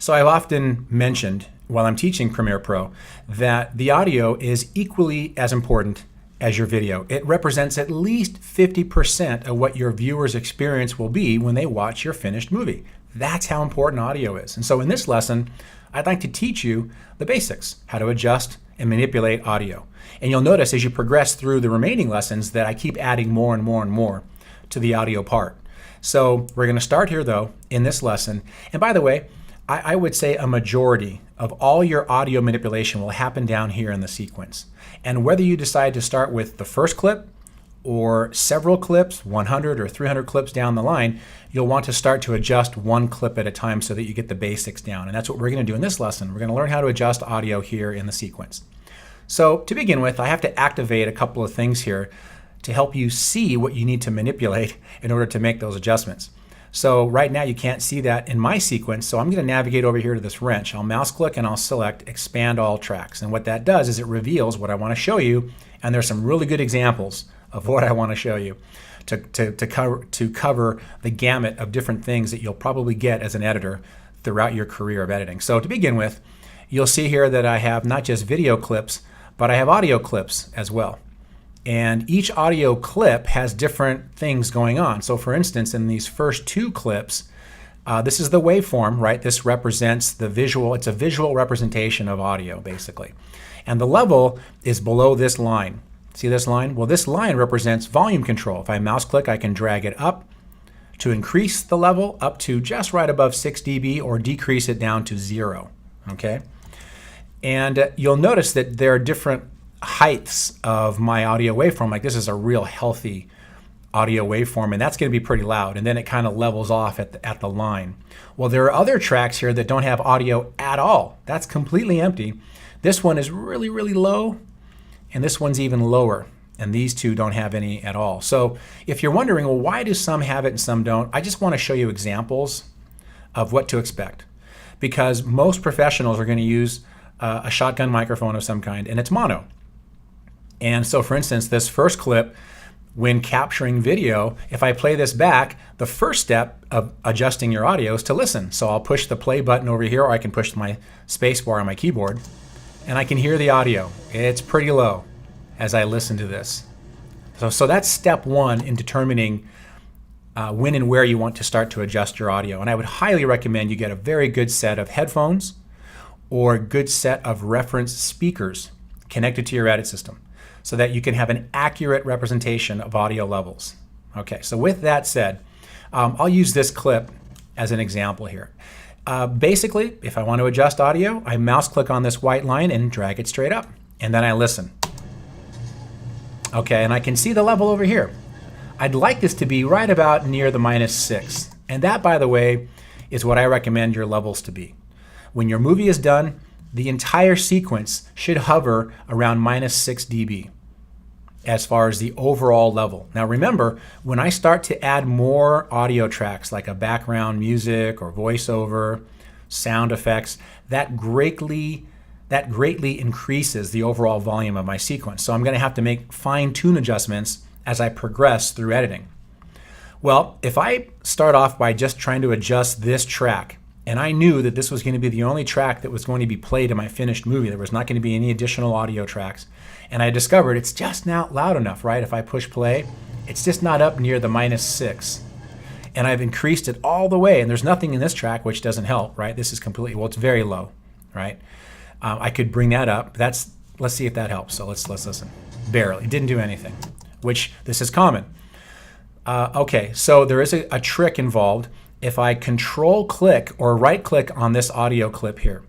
So I've often mentioned while I'm teaching Premiere Pro that the audio is equally as important as your video. It represents at least 50% of what your viewers' experience will be when they watch your finished movie. That's how important audio is. And so in this lesson, I'd like to teach you the basics, how to adjust and manipulate audio. And you'll notice as you progress through the remaining lessons that I keep adding more and more and more to the audio part. So we're going to start here though in this lesson. And by the way, I would say a majority of all your audio manipulation will happen down here in the sequence. And whether you decide to start with the first clip or several clips, 100 or 300 clips down the line, you'll want to start to adjust one clip at a time so that you get the basics down. And that's what we're going to do in this lesson. We're going to learn how to adjust audio here in the sequence. So to begin with, I have to activate a couple of things here to help you see what you need to manipulate in order to make those adjustments. So right now you can't see that in my sequence, so I'm going to navigate over here to this wrench. I'll mouse click and I'll select Expand All Tracks. And what that does is it reveals what I want to show you, and there's some really good examples of what I want to show you to cover the gamut of different things that you'll probably get as an editor throughout your career of editing. So to begin with, you'll see here that I have not just video clips, but I have audio clips as well. And each audio clip has different things going on. So for instance, in these first two clips, this is the waveform, right? This represents the visual. It's a visual representation of audio, basically. And the level is below this line. See this line? Well, this line represents volume control. If I mouse click, I can drag it up to increase the level up to just right above 6 dB or decrease it down to 0, okay? And you'll notice that there are different heights of my audio waveform. Like this is a real healthy audio waveform, and that's going to be pretty loud, and then it kind of levels off at the line. Well, there are other tracks here that don't have audio at all. That's completely empty. This one is really, really low, and this one's even lower, and these two don't have any at all. So if you're wondering, well, why do some have it and some don't, I just want to show you examples of what to expect, because most professionals are going to use a shotgun microphone of some kind, and it's mono. And so for instance, this first clip, when capturing video, if I play this back, the first step of adjusting your audio is to listen. So I'll push the play button over here, or I can push my space bar on my keyboard, and I can hear the audio. It's pretty low as I listen to this. So that's step one in determining when and where you want to start to adjust your audio. And I would highly recommend you get a very good set of headphones or a good set of reference speakers connected to your edit system, so that you can have an accurate representation of audio levels. Okay, so with that said, I'll use this clip as an example here. Basically, if I want to adjust audio, I mouse click on this white line and drag it straight up, and then I listen. Okay, and I can see the level over here. I'd like this to be right about near the -6, and that, by the way, is what I recommend your levels to be. When your movie is done, the entire sequence should hover around -6 dB as far as the overall level. Now remember, when I start to add more audio tracks like a background music or voiceover, sound effects, that greatly increases the overall volume of my sequence. So I'm going to have to make fine-tune adjustments as I progress through editing. Well, if I start off by just trying to adjust this track, and I knew that this was going to be the only track that was going to be played in my finished movie. There was not going to be any additional audio tracks. And I discovered it's just not loud enough, right? If I push play, it's just not up near the -6. And I've increased it all the way, and there's nothing in this track which doesn't help, right? This is completely, well, it's very low, right? I could bring that up. Let's see if that helps. So let's listen. Barely, didn't do anything, which this is common. Okay, so there is a trick involved. If I control click or right click on this audio clip here,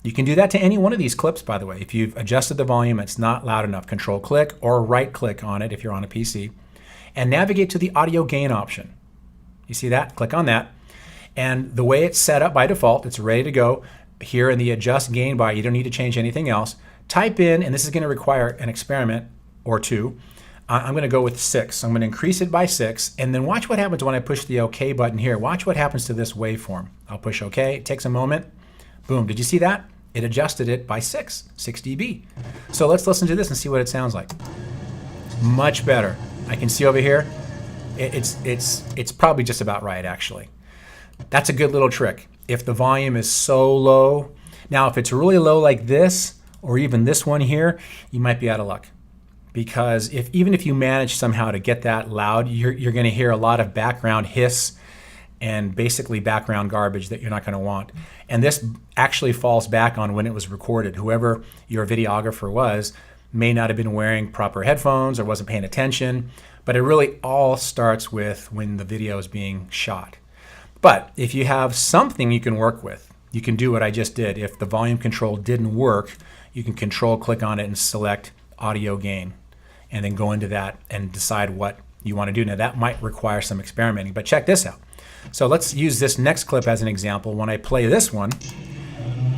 you can do that to any one of these clips, by the way. If you've adjusted the volume, it's not loud enough, control click or right click on it if you're on a PC, and navigate to the audio gain option. You see that? Click on that. And the way it's set up by default, it's ready to go. Here in the adjust gain bar, you don't need to change anything else. Type in, and this is going to require an experiment or two, I'm going to go with 6. I'm going to increase it by 6, and then watch what happens when I push the OK button here. Watch what happens to this waveform. I'll push OK. It takes a moment. Boom. Did you see that? It adjusted it by 6 dB. So let's listen to this and see what it sounds like. Much better. I can see over here. It's probably just about right, actually. That's a good little trick. if the volume is so low. Now, if it's really low like this, or even this one here, you might be out of luck. Because even if you manage somehow to get that loud, you're going to hear a lot of background hiss and basically background garbage that you're not going to want. And this actually falls back on when it was recorded. Whoever your videographer was may not have been wearing proper headphones or wasn't paying attention, but it really all starts with when the video is being shot. But if you have something you can work with, you can do what I just did. If the volume control didn't work, you can click on it and select audio gain, and then go into that and decide what you want to do. Now that might require some experimenting, but check this out. So let's use this next clip as an example. When I play this one,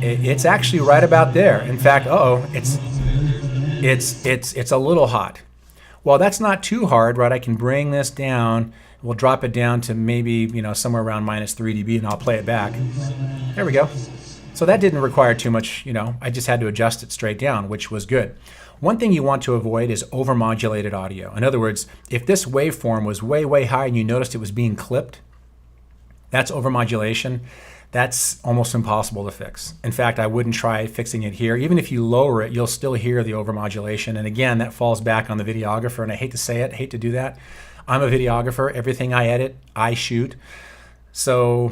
it's actually right about there. In fact, it's a little hot. Well, that's not too hard, right? I can bring this down. We'll drop it down to maybe, somewhere around -3 dB, and I'll play it back. There we go. So that didn't require too much, I just had to adjust it straight down, which was good. One thing you want to avoid is overmodulated audio. In other words, if this waveform was way, way high and you noticed it was being clipped, that's overmodulation. That's almost impossible to fix. In fact, I wouldn't try fixing it here. Even if you lower it, you'll still hear the overmodulation. And again, that falls back on the videographer, and I hate to say it, I hate to do that. I'm a videographer. Everything I edit, I shoot. So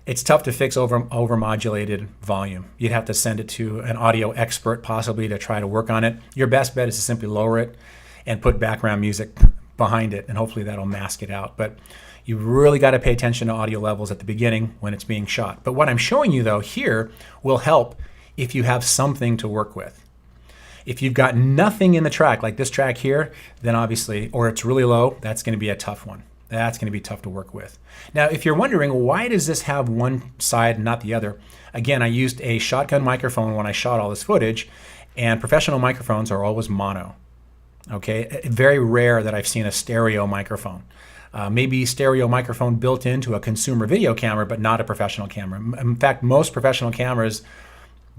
it's tough to fix overmodulated volume. You'd have to send it to an audio expert possibly to try to work on it. Your best bet is to simply lower it and put background music behind it, and hopefully that'll mask it out. But you really got to pay attention to audio levels at the beginning when it's being shot. But what I'm showing you though here will help if you have something to work with. If you've got nothing in the track, like this track here, then obviously, or it's really low, that's going to be a tough one. That's going to be tough to work with. Now, if you're wondering, why does this have one side and not the other? Again, I used a shotgun microphone when I shot all this footage, and professional microphones are always mono. Okay, very rare that I've seen a stereo microphone. Maybe stereo microphone built into a consumer video camera, but not a professional camera. In fact, most professional cameras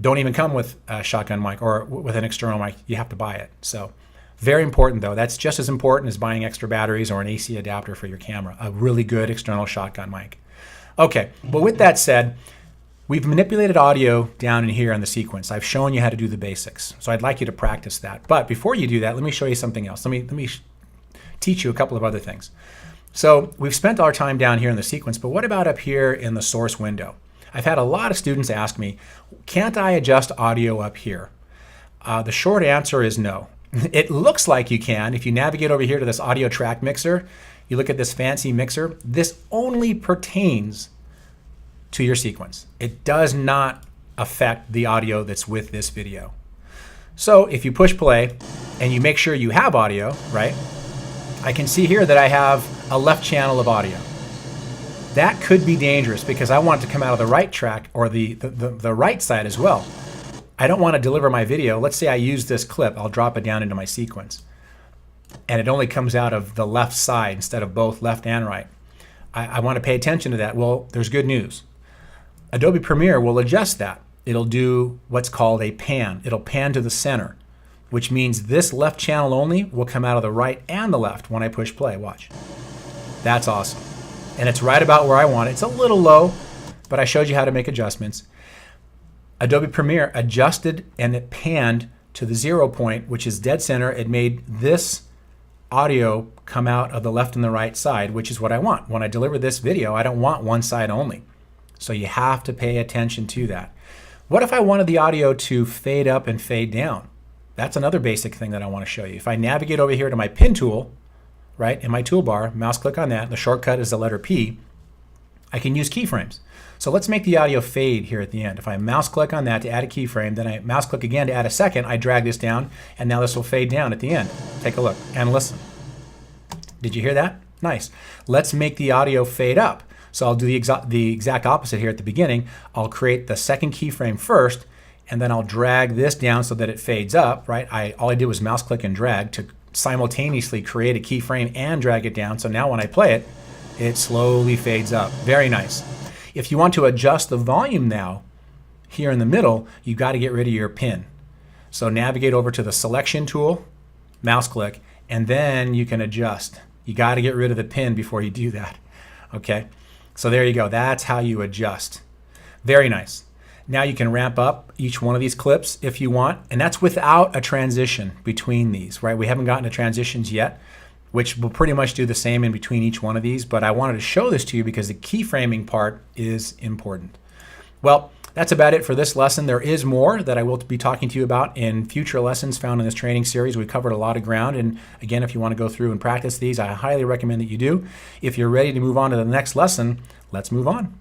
don't even come with a shotgun mic or with an external mic. You have to buy it. So very important though. That's just as important as buying extra batteries or an AC adapter for your camera. A really good external shotgun mic. Okay, but with that said, we've manipulated audio down in here in the sequence. I've shown you how to do the basics. So I'd like you to practice that. But before you do that, let me show you something else. Let me teach you a couple of other things. So we've spent our time down here in the sequence, but what about up here in the source window? I've had a lot of students ask me, can't I adjust audio up here? The short answer is no. It looks like you can. If you navigate over here to this audio track mixer, you look at this fancy mixer, this only pertains to your sequence. It does not affect the audio that's with this video. So if you push play and you make sure you have audio, right? I can see here that I have a left channel of audio. That could be dangerous because I want it to come out of the right track or the right side as well. I don't want to deliver my video. Let's say I use this clip. I'll drop it down into my sequence. And it only comes out of the left side instead of both left and right. I want to pay attention to that. Well, there's good news. Adobe Premiere will adjust that. It'll do what's called a pan. It'll pan to the center, which means this left channel only will come out of the right and the left when I push play. Watch. That's awesome. And it's right about where I want it. It's a little low, but I showed you how to make adjustments. Adobe Premiere adjusted and it panned to the 0 point, which is dead center. It made this audio come out of the left and the right side, which is what I want. When I deliver this video, I don't want one side only. So you have to pay attention to that. What if I wanted the audio to fade up and fade down? That's another basic thing that I want to show you. If I navigate over here to my pin tool, right, in my toolbar, mouse click on that, the shortcut is the letter P, I can use keyframes. So let's make the audio fade here at the end. If I mouse click on that to add a keyframe, then I mouse click again to add a second, I drag this down, and now this will fade down at the end. Take a look and listen. Did you hear that? Nice. Let's make the audio fade up. So I'll do the exact opposite here at the beginning. I'll create the second keyframe first, and then I'll drag this down so that it fades up, right? All I did was mouse click and drag to simultaneously create a keyframe and drag it down. So now when I play it, it slowly fades up. Very nice. If you want to adjust the volume now, here in the middle, you've got to get rid of your pin. So navigate over to the selection tool, mouse click, and then you can adjust. You got to get rid of the pin before you do that. Okay, so there you go. That's how you adjust. Very nice. Now you can ramp up each one of these clips if you want, and that's without a transition between these, right? We haven't gotten to transitions yet, which will pretty much do the same in between each one of these, but I wanted to show this to you because the keyframing part is important. Well, that's about it for this lesson. There is more that I will be talking to you about in future lessons found in this training series. We covered a lot of ground, and again, if you want to go through and practice these, I highly recommend that you do. If you're ready to move on to the next lesson, let's move on.